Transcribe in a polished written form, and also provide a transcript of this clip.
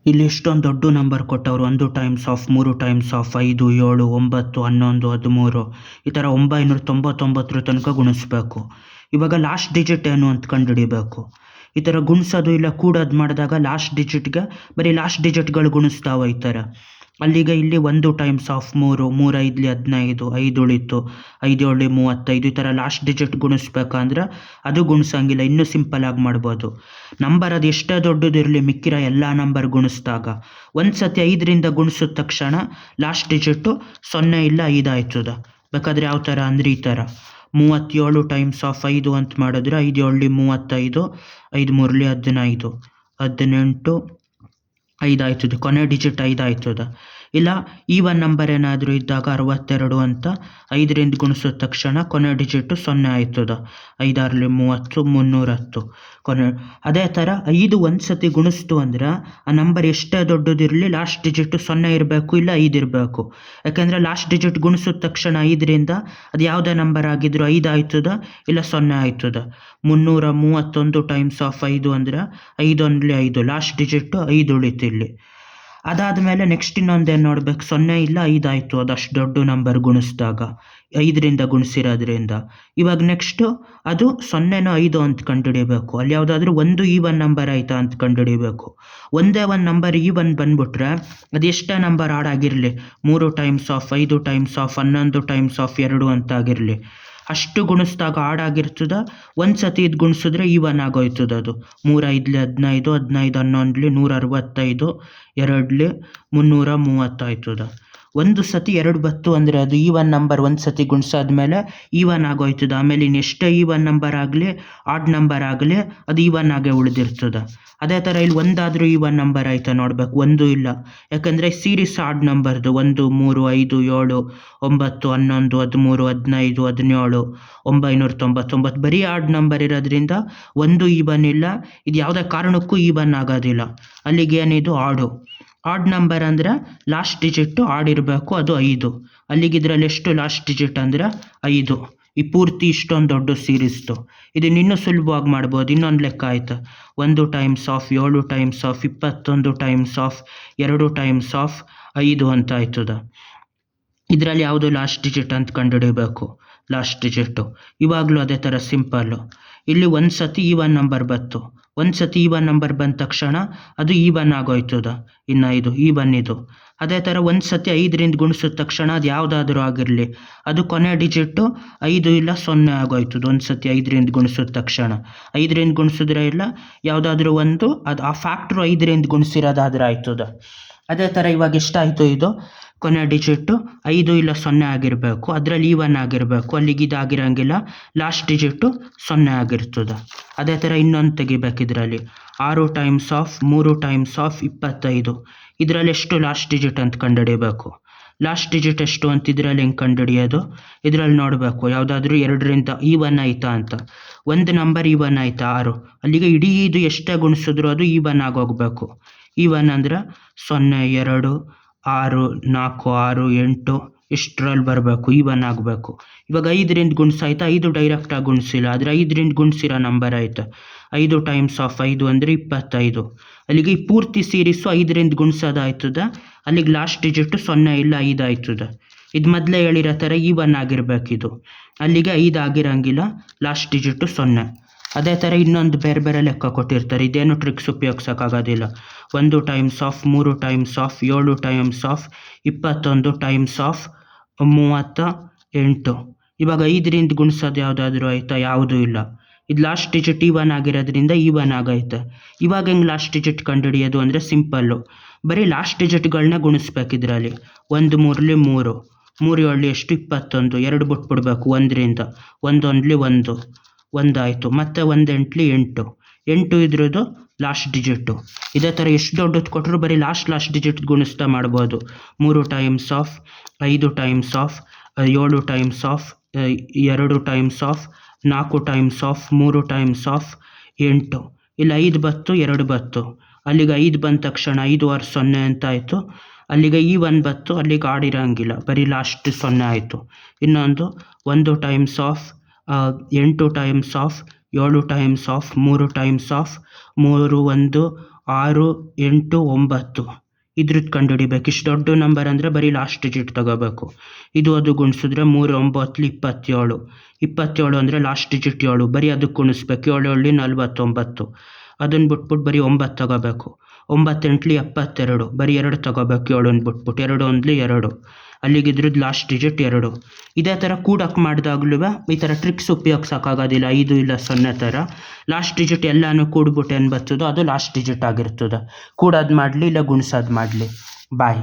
ಇಲ್ಲಿ ಇಷ್ಟೊಂದು ದೊಡ್ಡ ನಂಬರ್ ಕೊಟ್ಟವ್ರು. 1 ಟೈಮ್ಸ್ ಆಫ್ 3 ಟೈಮ್ಸ್ ಆಫ್ 5 7 9 11 13 ಈ ಥರ 999 ತನಕ ಗುಣಿಸ್ಬೇಕು. ಇವಾಗ ಲಾಸ್ಟ್ ಡಿಜಿಟ್ ಏನು ಅಂತ ಕಂಡುಹಿಡಿಬೇಕು. ಈ ಥರ ಗುಣಿಸೋದು ಇಲ್ಲ ಕೂಡೋದು ಮಾಡಿದಾಗ ಲಾಸ್ಟ್ ಡಿಜಿಟ್ಗೆ ಬರೀ ಲಾಸ್ಟ್ ಡಿಜಿಟ್ಗಳು ಗುಣಿಸ್ತಾ ಹೋಗ್ತಾರೆ. ಅಲ್ಲಿಗೆ ಇಲ್ಲಿ 1 ಟೈಮ್ಸ್ ಆಫ್ 3 3 5 15 5 ಉಳಿತು 5 7 35 ಈ ಥರ ಲಾಸ್ಟ್ ಡಿಜಿಟ್ ಗುಣಿಸ್ಬೇಕಂದ್ರೆ ಅದು ಗುಣಿಸಂಗಿಲ್ಲ. ಇನ್ನೂ ಸಿಂಪಲಾಗಿ ಮಾಡ್ಬೋದು. ನಂಬರ್ ಅದು ಎಷ್ಟೇ ದೊಡ್ಡದಿರಲಿ ಮಿಕ್ಕಿರೋ ಎಲ್ಲ ನಂಬರ್ ಗುಣಿಸಿದಾಗ ಒಂದು ಸತಿ 5ರಿಂದ ಗುಣಿಸಿದ ತಕ್ಷಣ ಲಾಸ್ಟ್ ಡಿಜಿಟ್ಟು 0 ಇಲ್ಲ 5 ಆಯ್ತದ. ಬೇಕಾದ್ರೆ ಯಾವ ಥರ ಅಂದರೆ ಈ ಥರ 37 ಟೈಮ್ಸ್ ಆಫ್ 5 ಅಂತ ಮಾಡಿದ್ರೆ 5 7 35 5 3 15 18 5 ಆಯ್ತದೆ. ಕೊನೆ ಡಿಜಿಟ್ 5 ಆಯ್ತದ. ಇಲ್ಲ ಈವನ್ ನಂಬರ್ ಏನಾದರೂ ಇದ್ದಾಗ 62 ಅಂತ 5ರಿಂದ ಗುಣಿಸಿದ ತಕ್ಷಣ ಕೊನೆ ಡಿಜಿಟ್ಟು 0 ಆಯ್ತದ. 5 6 30 310 ಕೊನೆ. ಅದೇ ಥರ 5 ಒಂದು ಸತಿ ಗುಣಿಸ್ತು ಅಂದ್ರೆ ಆ ನಂಬರ್ ಎಷ್ಟೇ ದೊಡ್ಡದಿರಲಿ ಲಾಸ್ಟ್ ಡಿಜಿಟ್ಟು 0 ಇರಬೇಕು ಇಲ್ಲ 5 ಇರಬೇಕು. ಯಾಕೆಂದರೆ ಲಾಸ್ಟ್ ಡಿಜಿಟ್ ಗುಣಿಸಿದ ತಕ್ಷಣ 5ರಿಂದ ಅದು ಯಾವುದೇ ನಂಬರ್ ಆಗಿದ್ರು 5 ಆಯ್ತದ ಇಲ್ಲ 0 ಆಯ್ತದ. 331 ಟೈಮ್ಸ್ ಆಫ್ 5 ಅಂದರೆ 5 1 5 ಲಾಸ್ಟ್ ಡಿಜಿಟ್ಟು 5 ಉಳಿತು ಇಲ್ಲಿ. ಅದಾದಮೇಲೆ ನೆಕ್ಸ್ಟ್ ಇನ್ನೊಂದೇನು ನೋಡ್ಬೇಕು. 0 ಇಲ್ಲ 5 ಆಯಿತು ಅದಷ್ಟು ದೊಡ್ಡ ನಂಬರ್ ಗುಣಿಸಿದಾಗ 5ರಿಂದ ಗುಣಿಸಿರೋದ್ರಿಂದ. ಇವಾಗ ನೆಕ್ಸ್ಟು ಅದು 0ನೋ 5 ಅಂತ ಕಂಡುಹಿಡಿಬೇಕು. ಅಲ್ಲಿ ಯಾವುದಾದ್ರೂ ಒಂದು ಈವನ್ ನಂಬರ್ ಆಯಿತಾ ಅಂತ ಕಂಡುಹಿಡಿಬೇಕು. ಒಂದೇ ಒಂದು ನಂಬರ್ ಈವನ್ ಬಂದ್ಬಿಟ್ರೆ ಅದು ಎಷ್ಟೇ ನಂಬರ್ ಆಡ್ ಆಗಿರಲಿ 3 times of 5 times of 11 times of 2 ಅಂತ ಆಗಿರಲಿ ಅಷ್ಟು ಗುಣಿಸಿದಾಗ ಆಡಾಗಿರ್ತದ. ಒಂದು ಸತಿ ಇದು ಗುಣಿಸಿದ್ರೆ ಈವನ್ ಆಗೋಯ್ತದ. ಅದು 3 5 15 15 11 165 2 330 ಆಯ್ತದ. ಒಂದು ಸತಿ 2 ಬತ್ತು ಅಂದರೆ ಅದು ಈವನ್ ನಂಬರ್ ಒಂದು ಸತಿ ಗುಣಿಸಾದ್ಮೇಲೆ ಈವನ್ ಆಗೋಯ್ತದ. ಆಮೇಲೆ ಇನ್ನು ಎಷ್ಟೇ ಈವನ್ ನಂಬರ್ ಆಗಲಿ ಆಡ್ ನಂಬರ್ ಆಗಲಿ ಅದು ಈವನ್ ಆಗೇ ಉಳಿದಿರ್ತದೆ. ಅದೇ ಥರ ಇಲ್ಲಿ ಒಂದಾದರೂ ಈವನ್ ನಂಬರ್ ಆಯ್ತಾ ನೋಡ್ಬೇಕು. ಒಂದು ಇಲ್ಲ, ಯಾಕಂದರೆ ಸೀರೀಸ್ ಆಡ್ ನಂಬರ್ದು 1 3 5 7 9 11 13 15 17 999 ಬರೀ ಆಡ್ ನಂಬರ್ ಇರೋದ್ರಿಂದ ಒಂದು ಈವನ್ ಇಲ್ಲ. ಇದು ಯಾವುದೇ ಕಾರಣಕ್ಕೂ ಈವನ್ ಆಗೋದಿಲ್ಲ. ಅಲ್ಲಿಗೆ ಏನಿದು ಆಡ್ ನಂಬರ್ ಅಂದರೆ ಲಾಸ್ಟ್ ಡಿಜಿಟ್ಟು ಆಡ್ ಇರಬೇಕು, ಅದು 5. ಅಲ್ಲಿಗೆ ಇದರಲ್ಲಿ ಎಷ್ಟು ಲಾಸ್ಟ್ ಡಿಜಿಟ್ ಅಂದರೆ 5. ಈ ಪೂರ್ತಿ ಇಷ್ಟೊಂದು ದೊಡ್ಡ ಸೀರೀಸ್ದು. ಇದನ್ನು ಇನ್ನೂ ಸುಲಭವಾಗಿ ಮಾಡ್ಬೋದು. ಇನ್ನೊಂದು ಲೆಕ್ಕ ಆಯ್ತು. 1 times of 7 times of 21 times of 2 times of 5 ಅಂತ ಆಯ್ತದ. ಇದರಲ್ಲಿ ಯಾವುದು ಲಾಸ್ಟ್ ಡಿಜಿಟ್ ಅಂತ ಕಂಡುಹಿಡಿಬೇಕು. ಲಾಸ್ಟ್ ಡಿಜಿಟ್ಟು ಇವಾಗಲೂ ಅದೇ ಥರ ಸಿಂಪಲ್ಲು. ಇಲ್ಲಿ ಒಂದು ಸತಿ ಈವನ್ ನಂಬರ್ ಬಂತು. ಒಂದು ಸತಿ ಈವನ್ ನಂಬರ್ ಬಂದ ತಕ್ಷಣ ಅದು ಈವನ್ ಆಗೋಯ್ತದ. ಇನ್ನು ಇದು ಈವನ್ ಇದು. ಅದೇ ಥರ ಒಂದು ಸತಿ 5ರಿಂದ ಗುಣಿಸಿದ ತಕ್ಷಣ ಅದು ಯಾವುದಾದ್ರೂ ಆಗಿರಲಿ ಅದು ಕೊನೆ ಡಿಜಿಟ್ಟು 5 ಇಲ್ಲ 0 ಆಗೋಯ್ತದ. ಒಂದು ಸತಿ 5ರಿಂದ ಗುಣಿಸಿದ ತಕ್ಷಣ 5ರಿಂದ ಗುಣಿಸಿದ್ರೆ ಇಲ್ಲ ಯಾವುದಾದ್ರೂ ಒಂದು ಅದು ಆ ಫ್ಯಾಕ್ಟ್ರು 5ರಿಂದ ಗುಣಿಸಿರೋದಾದ್ರೆ ಆಯ್ತದ. ಅದೇ ಥರ ಇವಾಗ ಎಷ್ಟಾಯಿತು ಇದು ಕೊನೆ ಡಿಜಿಟ್ಟು 5 ಇಲ್ಲ 0 ಆಗಿರಬೇಕು. ಅದರಲ್ಲಿ ಈವನ್ ಆಗಿರಬೇಕು. ಅಲ್ಲಿಗೆ ಇದಾಗಿರೋಂಗಿಲ್ಲ. ಲಾಸ್ಟ್ ಡಿಜಿಟ್ಟು 0 ಆಗಿರ್ತದೆ. ಅದೇ ಥರ ಇನ್ನೊಂದು ತೆಗಿಬೇಕು. ಇದರಲ್ಲಿ 6 ಟೈಮ್ಸ್ ಆಫ್ 3 ಟೈಮ್ಸ್ ಆಫ್ 25 ಇದರಲ್ಲಿ ಎಷ್ಟು ಲಾಸ್ಟ್ ಡಿಜಿಟ್ ಅಂತ ಕಂಡುಹಿಡಿಯಬೇಕು. ಲಾಸ್ಟ್ ಡಿಜಿಟ್ ಎಷ್ಟು ಅಂತ ಇದರಲ್ಲಿ ಹೆಂಗೆ ಕಂಡುಹಿಡಿಯೋದು. ಇದರಲ್ಲಿ ನೋಡಬೇಕು ಯಾವುದಾದ್ರೂ 2ರಿಂದ ಈವನ್ ಆಯಿತಾ ಅಂತ. ಒಂದು ನಂಬರ್ ಈವನ್ ಆಯಿತಾ 6. ಅಲ್ಲಿಗೆ ಇಡೀ ಇದು ಎಷ್ಟೇ ಗುಣಿಸಿದ್ರು ಅದು ಈವನ್ ಆಗೋಗಬೇಕು. ಈವನ್ ಅಂದರೆ 0 2 6 4 6 8 ಇಷ್ಟರಲ್ಲಿ ಬರಬೇಕು. ಈವನ್ ಆಗಬೇಕು. ಇವಾಗ 5ರಿಂದ ಗುಣಿಸಾಯ್ತಾ 5 ಡೈರೆಕ್ಟಾಗಿ ಗುಣಿಸಿಲ್ಲ, ಆದರೆ 5ರಿಂದ ಗುಣಿಸಿರೋ ನಂಬರ್ ಆಯಿತು. 5 ಟೈಮ್ಸ್ ಆಫ್ 5 ಅಂದರೆ 25. ಅಲ್ಲಿಗೆ ಈ ಪೂರ್ತಿ ಸೀರೀಸು 5ರಿಂದ ಗುಣಿಸೋದಾಯ್ತದ. ಅಲ್ಲಿಗೆ ಲಾಸ್ಟ್ ಡಿಜಿಟ್ಟು 0 ಇಲ್ಲ 5 ಆಯ್ತದ. ಇದು ಮೊದಲೇ ಹೇಳಿರೋ ಥರ ಈವನ್ ಆಗಿರಬೇಕಿದು. ಅಲ್ಲಿಗೆ 5 ಆಗಿರೋಂಗಿಲ್ಲ. Last digit 0. ಅದೇ ಥರ ಇನ್ನೊಂದು ಬೇರೆ ಬೇರೆ ಲೆಕ್ಕ ಕೊಟ್ಟಿರ್ತಾರೆ. ಇದೇನು ಟ್ರಿಕ್ಸ್ ಉಪಯೋಗಿಸೋಕ್ಕಾಗೋದಿಲ್ಲ. 1 times of 3 times of 7 times of 21 times of 38. ಇವಾಗ 5ರಿಂದ ಗುಣಿಸೋದು ಯಾವುದಾದ್ರೂ ಆಯಿತಾ, ಯಾವುದೂ ಇಲ್ಲ. ಇದು ಲಾಸ್ಟ್ ಡಿಜಿಟ್ ಈವನ್ ಆಗಿರೋದ್ರಿಂದ ಈವನ್ ಆಗೈತೆ. ಇವಾಗ ಹೆಂಗೆ ಲಾಸ್ಟ್ ಡಿಜಿಟ್ ಕಂಡುಹಿಡಿಯೋದು ಅಂದರೆ ಸಿಂಪಲ್ಲು. ಬರೀ ಲಾಸ್ಟ್ ಡಿಜಿಟ್ಗಳನ್ನ ಗುಣಿಸ್ಬೇಕು. ಇದರಲ್ಲಿ 1 3 3 3 7 ಎಷ್ಟು 21. 2 ಬಿಟ್ಬಿಡ್ಬೇಕು 1ರಿಂದ. 1 1 1 ಆಯಿತು. ಮತ್ತು 1 8 8 ಇದ್ರದ್ದು ಲಾಸ್ಟ್ ಡಿಜಿಟ್ಟು. ಇದೇ ಥರ ಎಷ್ಟು ದೊಡ್ಡದು ಕೊಟ್ಟರು ಬರೀ ಲಾಸ್ಟ್ ಡಿಜಿಟ್ ಗುಣಿಸ್ತಾ ಮಾಡ್ಬೋದು. 3 times of 5 times of 7 times of 2 times of 4 times of 3 times of 8. ಇಲ್ಲಿ 5 ಬತ್ತು 2 ಬತ್ತು. ಅಲ್ಲಿಗೆ 5 ಬಂದ ತಕ್ಷಣ 5 6 0 ಅಂತ ಆಯಿತು. ಅಲ್ಲಿಗೆ ಈವನ್ ಬತ್ತು. ಅಲ್ಲಿಗೆ ಆಡಿರೋಂಗಿಲ್ಲ, ಬರೀ ಲಾಸ್ಟ್ 0 ಆಯಿತು. ಇನ್ನೊಂದು 1 times of 8 times of 7 times of 3 times of 3 1 6 8 9 ಇದ್ರದ್ದು ಕಂಡುಹಿಡಿಬೇಕು. ಇಷ್ಟು ದೊಡ್ಡ ನಂಬರ್ ಅಂದರೆ ಬರೀ ಲಾಸ್ಟ್ ಡಿಜಿಟ್ ತಗೋಬೇಕು. ಇದು ಅದು ಗುಣಿಸಿದ್ರೆ 3 9 27. 27 ಅಂದರೆ ಲಾಸ್ಟ್ ಡಿಜಿಟ್ 7, ಬರೀ ಅದಕ್ಕೆ ಗುಣಿಸ್ಬೇಕು. 7 7 49. ಅದನ್ನು ಬಿಟ್ಬಿಟ್ಟು ಬರೀ 9 ತಗೋಬೇಕು. 9 8 72, ಬರೀ 2 ತಗೋಬೇಕು. 7 ಬಿಟ್ಬಿಟ್ಟು 2 1 2, ಅಲ್ಲಿಗೆ ಇದ್ರದ್ದು ಲಾಸ್ಟ್ ಡಿಜಿಟ್ 2. ಇದೇ ಥರ ಕೂಡಕ್ಕೆ ಮಾಡಿದಾಗ್ಲೂ ಈ ಥರ ಟ್ರಿಕ್ಸ್ ಉಪಯೋಗಿಸೋಕ್ಕಾಗೋದಿಲ್ಲ 5 ಇಲ್ಲ 0 ಥರ. ಲಾಸ್ಟ್ ಡಿಜಿಟ್ ಎಲ್ಲನೂ ಕೂಡ್ಬಿಟ್ಟು ಏನು ಬರ್ತದೋ ಅದು ಲಾಸ್ಟ್ ಡಿಜಿಟ್ ಆಗಿರ್ತದೆ. ಕೂಡೋದು ಮಾಡಲಿ ಇಲ್ಲ ಗುಣಿಸೋದು ಮಾಡಲಿ. ಬಾಯ್.